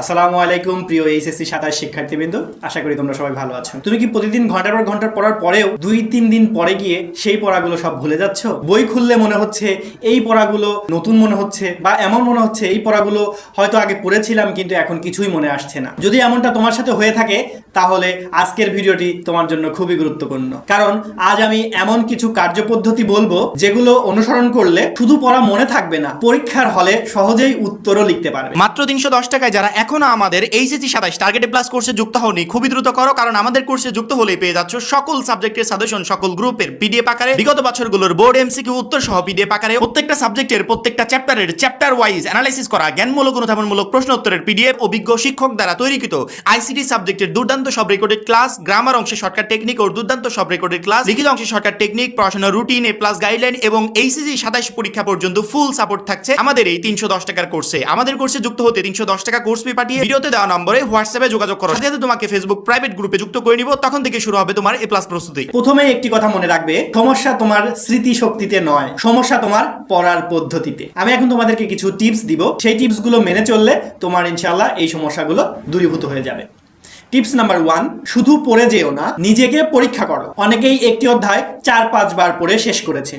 আসসালামু আলাইকুম প্রিয় এইচএসসি 27 শিক্ষার্থীবৃন্দ, আশা করি তোমরা সবাই ভালো আছো। তুমি কি প্রতিদিন ঘন্টার পর ঘন্টা পড়ার পরেও 2-3 দিন পরে গিয়ে সেই পড়াগুলো সব ভুলে যাচ্ছ? বই খুললে মনে হচ্ছে এই পড়াগুলো নতুন মনে হচ্ছে, বা এমন মনে হচ্ছে এই পড়াগুলো হয়তো আগে পড়েছিলাম কিন্তু এখন কিছুই মনে আসছে না। যদি এমনটা তোমার সাথে হয়ে থাকে তাহলে আজকের ভিডিওটি তোমার জন্য খুবই গুরুত্বপূর্ণ, কারণ আজ আমি এমন কিছু কার্যপদ্ধতি বলবো যেগুলো অনুসরণ করলে শুধু পড়া মনে থাকবে না, পরীক্ষার হলে সহজেই উত্তরও লিখতে পারবে। মাত্র 310 টাকায় যারা এখনো আমাদের এইচএসসি 27 টার্গেটে প্লাস কোর্সে যুক্ত হওনি, খুবই দ্রুত করো, কারণ আমাদের কোর্সে যুক্ত হলেই পেয়ে যাচ্ছ সকল সাবজেক্টের সাজেশন সকল গ্রুপের পিডিএফ আকারে, বিগত বছরগুলোর বোর্ড এমসিকিউ উত্তর সহ পিডিএফ আকারে, প্রত্যেকটা সাবজেক্টের প্রত্যেকটা চ্যাপ্টারের চ্যাপ্টার ওয়াইজ অ্যানালাইসিস করা জ্ঞানমূলক অনুধাবনমূলক প্রশ্ন উত্তরের পিডিএফ, অভিজ্ঞ শিক্ষক দ্বারা তৈরিকৃত আইসিটি সাবজেক্টের দুর্দান্ত সব রেকর্ডেড ক্লাস, গ্রামার অংশে শর্টকাট টেকনিক ও দুর্দান্ত সব রেকর্ডেড ক্লাস, লিখিত অংশে শর্টকাট টেকনিক, পড়াশোনার রুটিন, এ প্লাস গাইডলাইন এবং এইচএসসি 27 পরীক্ষা পর্যন্ত ফুল সাপোর্ট থাকছে আমাদের এই 310 টাকার কোর্সে। আমাদের কোর্সে যুক্ত হতে 310 টাকা কোর্স ফি পাঠিয়ে ভিডিওতে দেওয়া নম্বরে হোয়াটসঅ্যাপে যোগাযোগ করো, সাথে তোমাকে ফেসবুক প্রাইভেট গ্রুপে যুক্ত করে নিব, তখন থেকে শুরু হবে তোমার এ প্লাস প্রস্তুতি। প্রথমে একটি কথা মনে রাখবে, সমস্যা তোমার স্মৃতিশক্তিতে নয়, সমস্যা তোমার পড়ার পদ্ধতিতে। আমি এখন তোমাদেরকে কিছু টিপস দিব, সেই টিপসগুলো মেনে চললে তোমার ইনশাআল্লাহ এই সমস্যাগুলো দূরীভূত হয়ে যাবে। টিপস নাম্বার 1, শুধু পড়ে যেও না, নিজেকে পরীক্ষা করো। অনেকেই একটি অধ্যায় 4-5 বার পড়ে শেষ করেছে,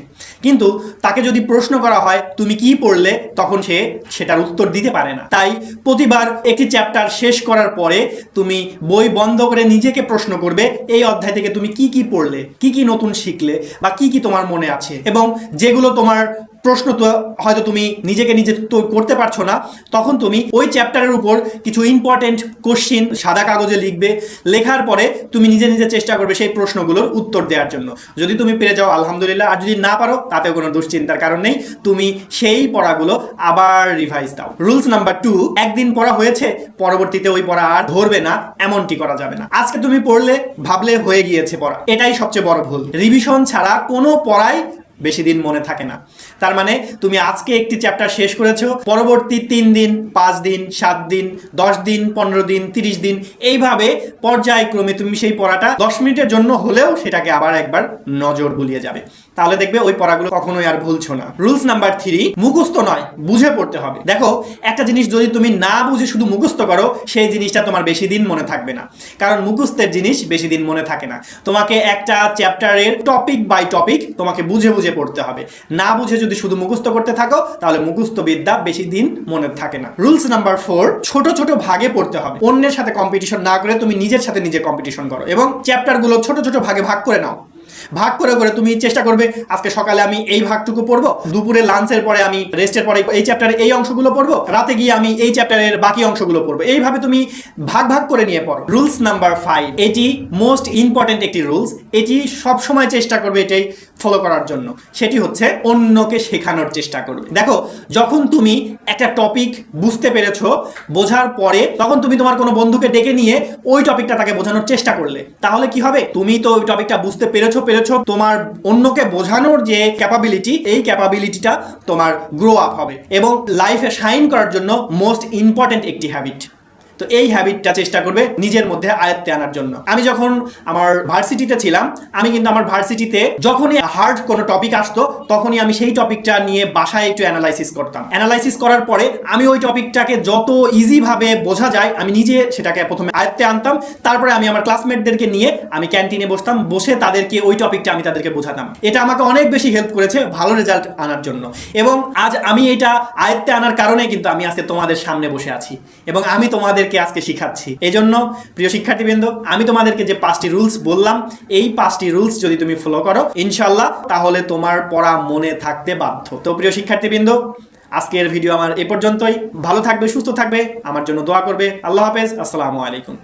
কিন্তু তাকে যদি প্রশ্ন করা হয় তুমি কি পড়লে, তখন সে সেটার উত্তর দিতে পারে না। তাই প্রতিবার একটি চ্যাপ্টার শেষ করার পরে তুমি বই বন্ধ করে নিজেকে প্রশ্ন করবে এই অধ্যায় থেকে তুমি কি কি পড়লে, কি কি নতুন শিখলে, বা কি কি তোমার মনে আছে, এবং যেগুলো তোমার প্রশ্ন তো হয়তো তুমি নিজেকে নিজে তো করতে পারছো না, তখন তুমি ওই চ্যাপ্টারের উপর কিছু ইম্পর্টেন্ট কোশ্চিন সাদা কাগজে লিখবে। লেখার পরে তুমি নিজে নিজে চেষ্টা করবে সেই প্রশ্নগুলোর উত্তর দেওয়ার জন্য। যদি তুমি পেরে যাও আলহামদুলিল্লাহ, আর যদি না পারো তাতেও কোনো দুশ্চিন্তার কারণ নেই, তুমি সেই পড়াগুলো আবার রিভাইজ দাও। রুলস নাম্বার 2, একদিন পড়া হয়েছে পরবর্তীতে ওই পড়া আর ধরবে না, এমনটি করা যাবে না। আজকে তুমি পড়লে ভাবলে হয়ে গিয়েছে পড়া, এটাই সবচেয়ে বড় ভুল। রিভিশন ছাড়া কোনো পড়াই বেশি দিন মনে থাকে না। তার মানে তুমি আজকে একটি চ্যাপ্টার শেষ করেছো, পরবর্তী 3 দিন, 5 দিন, 7 দিন, 10 দিন, 15 দিন, 30 দিন, এইভাবে পর্যায়ক্রমে তুমি সেই পড়াটা 10 মিনিটের জন্য হলেও সেটাকে আবার একবার নজর বুলিয়ে যাবে। তাহলে দেখবে ওই পড়াগুলো কখনোই আর ভুলছো না। রুলস নাম্বার 3, মুখস্থ নয়, বুঝে পড়তে হবে। দেখো, একটা জিনিস যদি তুমি না বুঝে শুধু মুখস্থ করো, সেই জিনিসটা তোমার বেশি দিন মনে থাকবে না, কারণ মুখস্থের জিনিস বেশি দিন মনে থাকে না। তোমাকে একটা চ্যাপ্টারের টপিক বাই টপিক তোমাকে বুঝে বুঝে পড়তে হবে। না বুঝে যদি শুধু মুখস্থ করতে থাকো তাহলে মুখস্থ বিদ্যা বেশি দিন মনে থাকে না। রুলস নাম্বার 4, ছোট ছোট ভাগে পড়তে হবে। অন্যের সাথে কম্পিটিশন না করে তুমি নিজের সাথে নিজে কম্পিটিশন করো, এবং চ্যাপ্টারগুলো ছোট ছোট ভাগে ভাগ করে নাও। ভাগ করে করে তুমি চেষ্টা করবে আজকে সকালে আমি এই ভাগটুকু পড়বো, দুপুরে লাঞ্চের পরে আমি রেস্টের পরে এই চ্যাপ্টারের এই অংশগুলো পড়বো, রাতে গিয়ে আমি এই চ্যাপ্টারের বাকি অংশগুলো পড়বো। এইভাবে তুমি ভাগ ভাগ করে নিয়ে পড়ো। রুলস নাম্বার 5, এটি মোস্ট ইম্পর্টেন্ট একটি রুলস, এটি সব সময় চেষ্টা করবে এটাই ফলো করার জন্য, সেটি হচ্ছে অন্যকে শেখানোর চেষ্টা করবে। দেখো, যখন তুমি একটা টপিক বুঝতে পেরেছো, বোঝার পরে তখন তুমি তোমার কোনো বন্ধুকে ডেকে নিয়ে ওই টপিকটা তাকে বোঝানোর চেষ্টা করলে, তাহলে কি হবে, তুমি তো ওই টপিকটা বুঝতে পেরেছো, তোমার অন্যকে বোঝানোর যে ক্যাপাবিলিটি, এই ক্যাপাবিলিটিটা তোমার গ্রো আপ হবে, এবং লাইফে শাইন করার জন্য মোস্ট ইম্পর্টেন্ট একটি হ্যাবিট। তো এই হ্যাবিটটা চেষ্টা করবে নিজের মধ্যে আয়ত্তে আনার জন্য। আমি যখন আমার ভার্সিটিতে ছিলাম, আমি কিন্তু আমার ভার্সিটিতে যখনই হার্ড কোনো টপিক আসতো, তখনই আমি সেই টপিকটা নিয়ে বাসায় একটু অ্যানালাইসিস করতাম। অ্যানালাইসিস করার পরে আমি ওই টপিকটাকে যত ইজিভাবে বোঝা যায় আমি নিজে সেটাকে প্রথমে আয়ত্তে আনতাম। তারপরে আমি আমার ক্লাসমেটদেরকে নিয়ে আমি ক্যান্টিনে বসতাম, বসে তাদেরকে ওই টপিকটা আমি তাদেরকে বোঝাতাম। এটা আমাকে অনেক বেশি হেল্প করেছে ভালো রেজাল্ট আনার জন্য, এবং আজ আমি এটা আয়ত্তে আনার কারণে কিন্তু আমি আজকে তোমাদের সামনে বসে আছি, এবং আমি তোমাদের আজকে শিখাচ্ছি। এই জন্য প্রিয় শিক্ষার্থীবৃন্দ, আমি তোমাদেরকে যে 5টি রুলস বললাম, এই 5টি রুলস যদি তুমি ফলো করো ইনশাআল্লাহ, তাহলে তোমার পড়া মনে থাকতে বাধ্য। তো প্রিয় শিক্ষার্থীবৃন্দ, আজকের ভিডিও আমার এ পর্যন্তই। ভালো থাকবে, সুস্থ থাকবে, আমার জন্য দোয়া করবে। আল্লাহ হাফেজ, আসসালামু আলাইকুম।